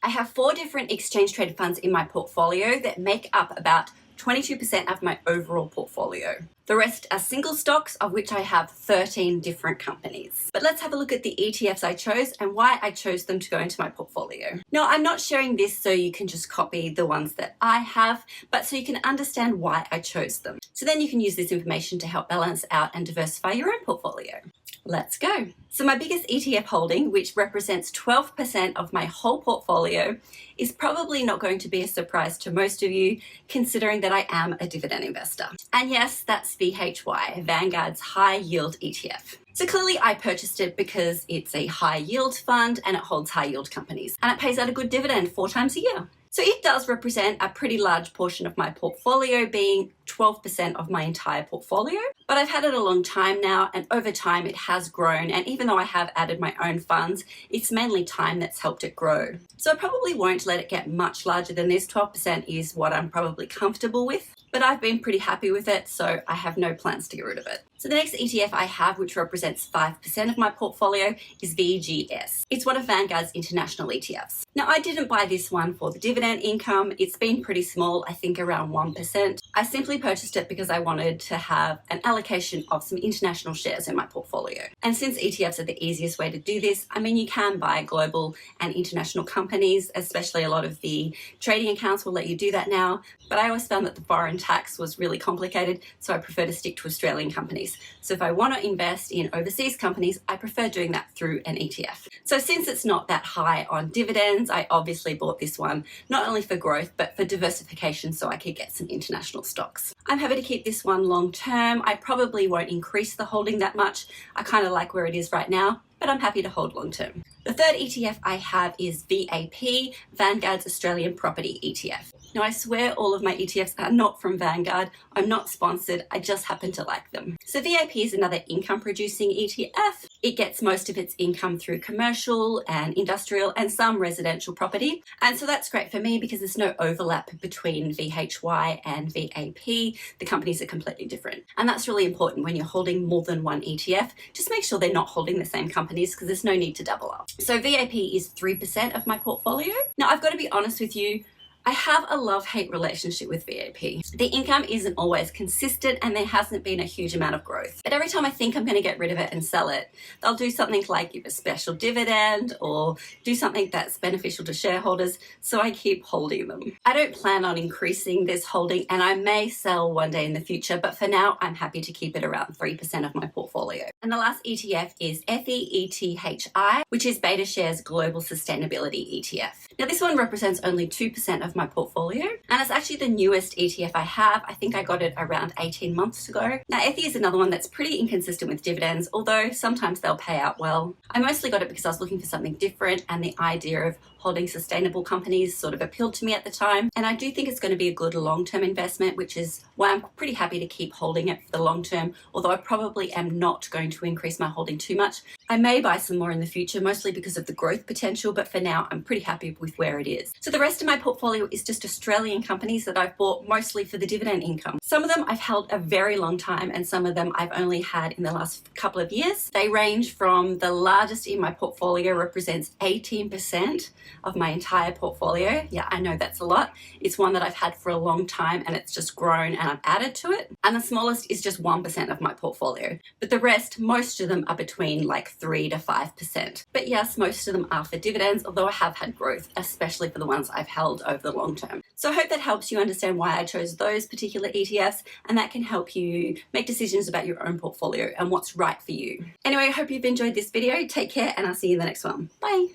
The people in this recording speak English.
I have 4 different exchange traded funds in my portfolio that make up about 22% of my overall portfolio. The rest are single stocks, of which I have 13 different companies. But let's have a look at the ETFs I chose and why I chose them to go into my portfolio. Now, I'm not sharing this so you can just copy the ones that I have, but so you can understand why I chose them. So then you can use this information to help balance out and diversify your own portfolio. Let's go. So my biggest ETF holding, which represents 12% of my whole portfolio, is probably not going to be a surprise to most of you, considering that I am a dividend investor. And yes, that's VHY, Vanguard's high yield ETF. So clearly I purchased it because it's a high yield fund and it holds high yield companies, and it pays out a good dividend 4 times a year. So it does represent a pretty large portion of my portfolio, being 12% of my entire portfolio. But I've had it a long time now, and over time it has grown. And even though I have added my own funds, it's mainly time that's helped it grow. So I probably won't let it get much larger than this. 12% is what I'm probably comfortable with, but I've been pretty happy with it, so I have no plans to get rid of it. So the next ETF I have, which represents 5% of my portfolio, is VGS. It's one of Vanguard's international ETFs. Now, I didn't buy this one for the dividend income. It's been pretty small, I think around 1%. I simply purchased it because I wanted to have an allocation of some international shares in my portfolio. And since ETFs are the easiest way to do this, I mean, you can buy global and international companies, especially a lot of the trading accounts will let you do that now. But I always found that the foreign tax was really complicated, so I prefer to stick to Australian companies. So if I want to invest in overseas companies, I prefer doing that through an ETF. So since it's not that high on dividends, I obviously bought this one, not only for growth, but for diversification so I could get some international stocks. I'm happy to keep this one long term. I probably won't increase the holding that much. I kind of like where it is right now, but I'm happy to hold long term. The third ETF I have is VAP, Vanguard's Australian Property ETF. Now, I swear all of my ETFs are not from Vanguard. I'm not sponsored. I just happen to like them. So VAP is another income producing ETF. It gets most of its income through commercial and industrial and some residential property. And so that's great for me because there's no overlap between VHY and VAP. The companies are completely different. And that's really important when you're holding more than one ETF. Just make sure they're not holding the same companies because there's no need to double up. So VAP is 3% of my portfolio. Now, I've got to be honest with you, I have a love-hate relationship with VAP. The income isn't always consistent and there hasn't been a huge amount of growth. But every time I think I'm going to get rid of it and sell it, they'll do something like give a special dividend or do something that's beneficial to shareholders, so I keep holding them. I don't plan on increasing this holding and I may sell one day in the future, but for now I'm happy to keep it around 3% of my portfolio. And the last ETF is FETI, which is BetaShares Global Sustainability ETF. Now this one represents only 2% of my portfolio, and it's actually the newest ETF I have. I think I got it around 18 months ago. Now, FE is another one that's pretty inconsistent with dividends, although sometimes they'll pay out well. I mostly got it because I was looking for something different, and the idea of holding sustainable companies sort of appealed to me at the time. And I do think it's going to be a good long-term investment, which is why I'm pretty happy to keep holding it for the long term, although I probably am not going to increase my holding too much. I may buy some more in the future, mostly because of the growth potential, but for now, I'm pretty happy with where it is. So the rest of my portfolio is just Australian companies that I've bought mostly for the dividend income. Some of them I've held a very long time, and some of them I've only had in the last couple of years. They range from the largest in my portfolio represents 18% of my entire portfolio. Yeah, I know that's a lot. It's one that I've had for a long time and it's just grown and I've added to it. And the smallest is just 1% of my portfolio. But the rest, most of them are between like 3 to 5%. But yes, most of them are for dividends, although I have had growth, especially for the ones I've held over the long term. So I hope that helps you understand why I chose those particular ETFs, and that can help you make decisions about your own portfolio and what's right for you. Anyway, I hope you've enjoyed this video. Take care and I'll see you in the next one. Bye.